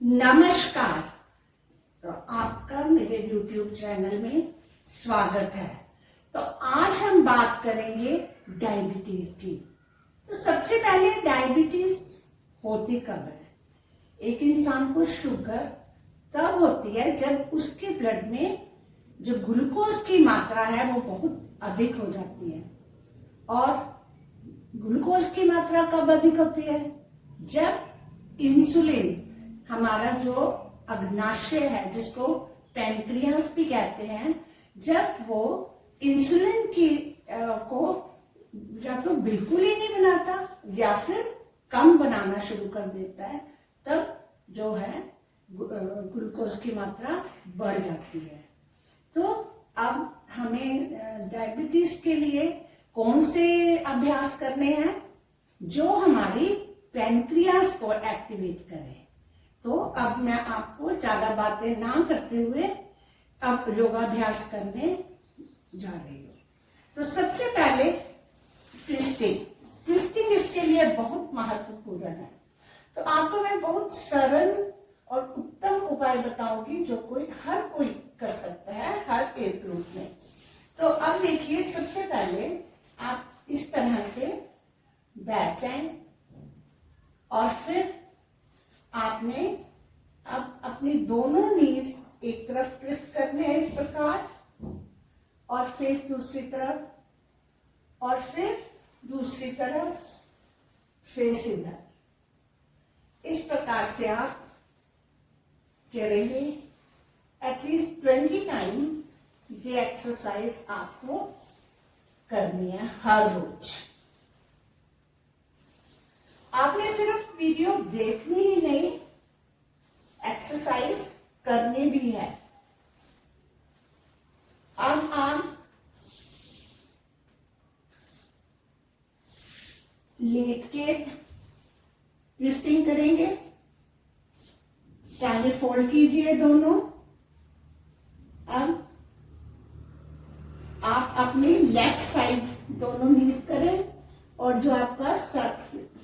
नमस्कार। तो आपका मेरे YouTube चैनल में स्वागत है। तो आज हम बात करेंगे डायबिटीज की। तो सबसे पहले डायबिटीज होती कब है? एक इंसान को शुगर तब होती है जब उसके ब्लड में जो ग्लूकोज की मात्रा है वो बहुत अधिक हो जाती है। और ग्लूकोज की मात्रा कब अधिक होती है? जब इंसुलिन, हमारा जो अग्नाशय है जिसको पैनक्रियास भी कहते हैं, जब वो इंसुलिन की को या तो बिल्कुल ही नहीं बनाता या फिर कम बनाना शुरू कर देता है, तब जो है ग्लूकोज की मात्रा बढ़ जाती है। तो अब हमें डायबिटीज के लिए कौन से अभ्यास करने हैं जो हमारी पैनक्रियास को एक्टिवेट करें। तो अब मैं आपको ज्यादा बातें ना करते हुए अब योगाभ्यास करने जा रही हूँ। तो सबसे पहले ट्विस्टिंग इसके लिए बहुत महत्वपूर्ण है। तो आपको मैं बहुत सरल और उत्तम उपाय बताऊंगी जो हर कोई कर सकता है, हर एज ग्रुप में। तो अब देखिए, सबसे पहले आप इस तरह से बैठ जाएं और फिर आपने अब अपनी दोनों नीज एक तरफ ट्विस्ट करने हैं इस प्रकार, और फेस दूसरी तरफ, और फिर दूसरी तरफ फेस इधर। इस प्रकार से आप करेंगे एटलीस्ट 20 टाइम। ये एक्सरसाइज आपको करनी है हर रोज। आपने सिर्फ वीडियो देखनी ही नहीं, एक्सरसाइज करनी भी है। अब आप लेट के ट्विस्टिंग करेंगे। टांगे फोल्ड कीजिए दोनों। अब आप अपनी लेफ्ट साइड दोनों नीज करें, और जो आपका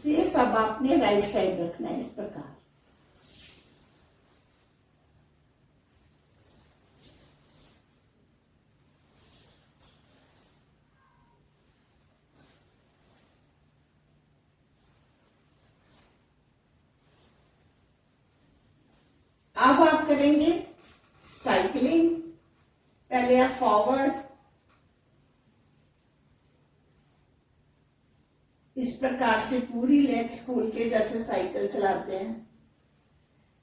फेस अब आपने राइट साइड रखना है इस प्रकार। अब आप करेंगे साइकिलिंग। पहले आप फॉरवर्ड इस प्रकार से पूरी लेग्स खोल के जैसे साइकिल चलाते हैं,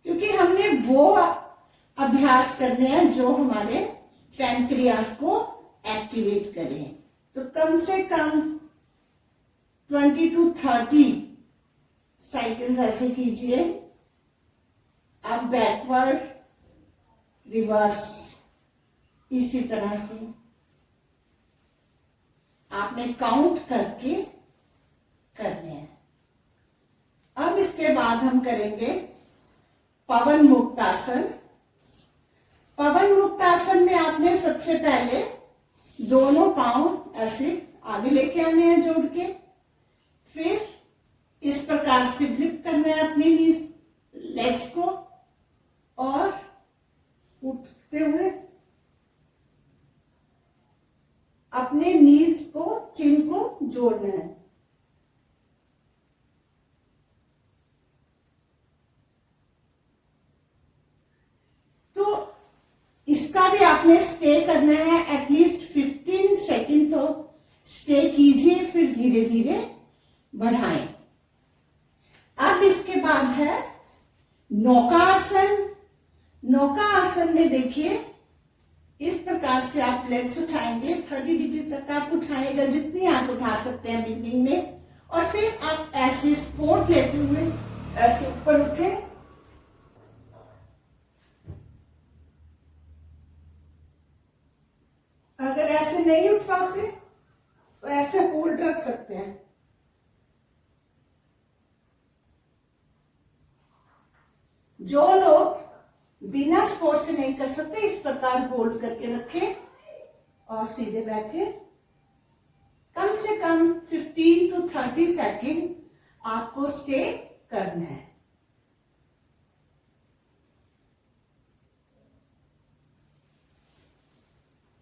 क्योंकि हमने वो अभ्यास करने हैं जो हमारे पैनक्रियास को एक्टिवेट करें। तो कम से कम 20 to 30 साइकिल्स ऐसे कीजिए। अब बैकवर्ड, रिवर्स, इसी तरह से आपने काउंट करके करने हैं। अब इसके बाद हम करेंगे पवन मुक्तासन। पवन मुक्तासन में आपने सबसे पहले दोनों पांव ऐसे आगे लेके आने हैं जोड़ के, फिर इस प्रकार से ग्रिप करना है अपनी लेग्स को, और उठते हुए अपने नीज को, चिन को जोड़ना है। तो इसका भी आपने स्टे करना है एटलीस्ट 15 सेकंड। तो स्टे कीजिए, फिर धीरे धीरे बढ़ाएं। अब इसके बाद है नौकासन। नौकासन में देखिए, इस प्रकार से आप लेग्स उठाएंगे, 30 डिग्री तक आप उठाएगा, जितनी आप उठा सकते हैं बिगनिंग में, और फिर आप ऐसे सपोर्ट लेते हुए ऐसे ऊपर उठे। अगर ऐसे नहीं उठ पाते तो ऐसे होल्ड रख सकते हैं। जो लोग बिना सपोर्ट से नहीं कर सकते, इस प्रकार होल्ड करके रखें और सीधे बैठे। कम से कम 15 to 30 सेकंड आपको स्टे करना है।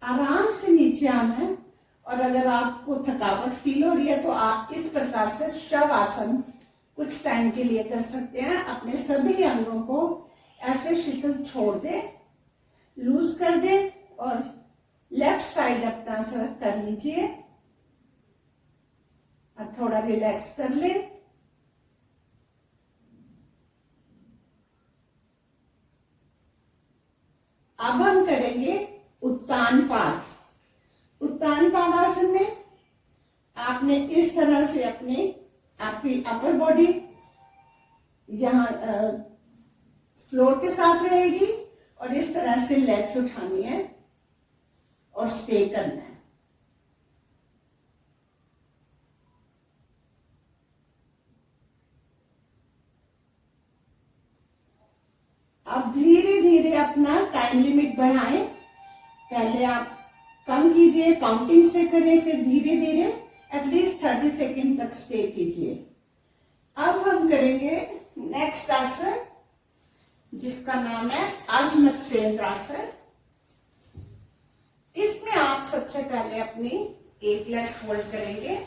आराम से नीचे आना है। और अगर आपको थकावट फील हो रही है तो आप इस प्रकार से शवासन कुछ टाइम के लिए कर सकते हैं। अपने सभी अंगों को ऐसे शिथिल छोड़ दे, लूज कर दे और लेफ्ट साइड अपना सर कर लीजिए। अब थोड़ा रिलैक्स कर ले। अब हम करेंगे उत्तान पाद। उत्तान पादासन में आपने इस तरह से आपकी अपर बॉडी यहाँ फ्लोर के साथ रहेगी और इस तरह से लेग्स उठानी है और स्टे करना है। अब धीरे धीरे अपना टाइम लिमिट बढ़ाएं। पहले आप कम कीजिए, काउंटिंग से करें, फिर धीरे धीरे एटलीस्ट 30 सेकेंड तक स्टे कीजिए। अब हम करेंगे नेक्स्ट आसन जिसका नाम है अर्धमत्स्येंद्रासन। इसमें आप सबसे पहले अपनी एक लेग फोल्ड करेंगे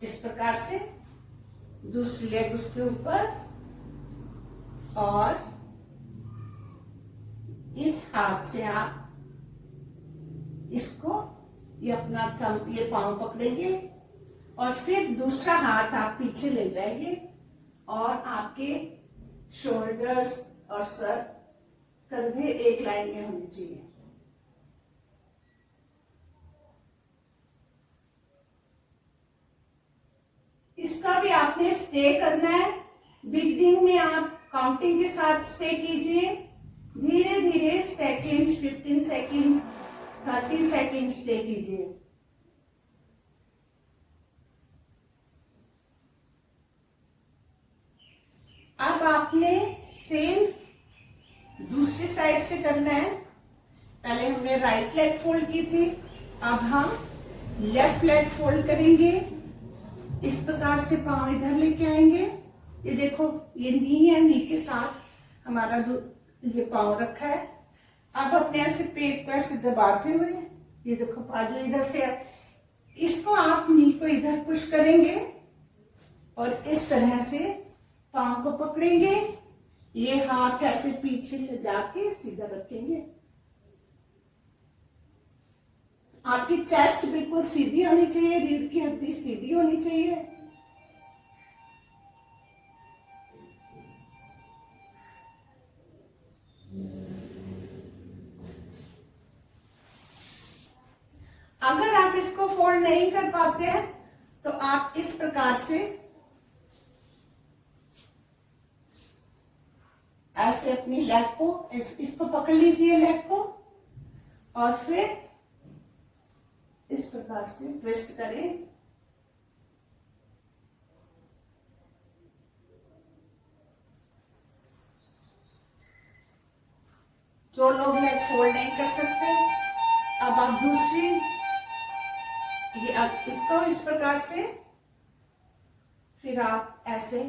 इस प्रकार से, दूसरी लेग उसके ऊपर और इस हाथ से आप इसको ये अपना थंब ये पांव पकड़ेंगे और फिर दूसरा हाथ आप पीछे ले जाएंगे और आपके शोल्डर्स और सर कंधे एक लाइन में होने चाहिए। इसका भी आपने स्टे करना है। बिगिनिंग में आप काउंटिंग के साथ स्टे कीजिए, धीरे धीरे सेकेंड्स 15 सेकेंड 30 सेकेंड स्टे कीजिए। अब आपने सेम दूसरी साइड से करना है। पहले हमने राइट लेग फोल्ड की थी, अब हम लेफ्ट लेग फोल्ड करेंगे। इस प्रकार से पांव इधर लेके आएंगे। ये देखो ये नी है, नी के साथ हमारा ये पांव रखा है। अब अपने ऐसे पेट को ऐसे दबाते हुए ये देखो बाजू इधर से, इसको आप नी को इधर पुश करेंगे और इस तरह से पांव को पकड़ेंगे। ये हाथ ऐसे पीछे ले जाके सीधा रखेंगे। आपकी चेस्ट बिल्कुल सीधी होनी चाहिए, रीढ़ की हड्डी सीधी होनी चाहिए। अगर आप इसको फोल्ड नहीं कर पाते हैं तो आप इस प्रकार से ऐसे अपनी लेग को इसको पकड़ लीजिए लेग को और फिर इस प्रकार से ट्विस्ट करें। जो लोग लेग फोल्ड नहीं कर सकते, अब आप दूसरी ये इसको इस प्रकार से, फिर आप ऐसे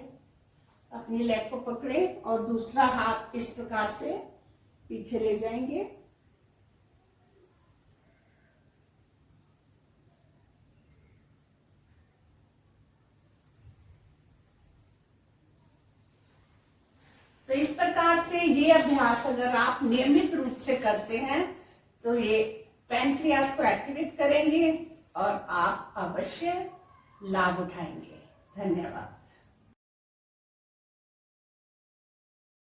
अपनी लेग को पकड़े और दूसरा हाथ इस प्रकार से पीछे ले जाएंगे। तो इस प्रकार से ये अभ्यास अगर आप नियमित रूप से करते हैं तो ये पैंक्रियास को एक्टिवेट करेंगे और आप अवश्य लाभ उठाएंगे। धन्यवाद।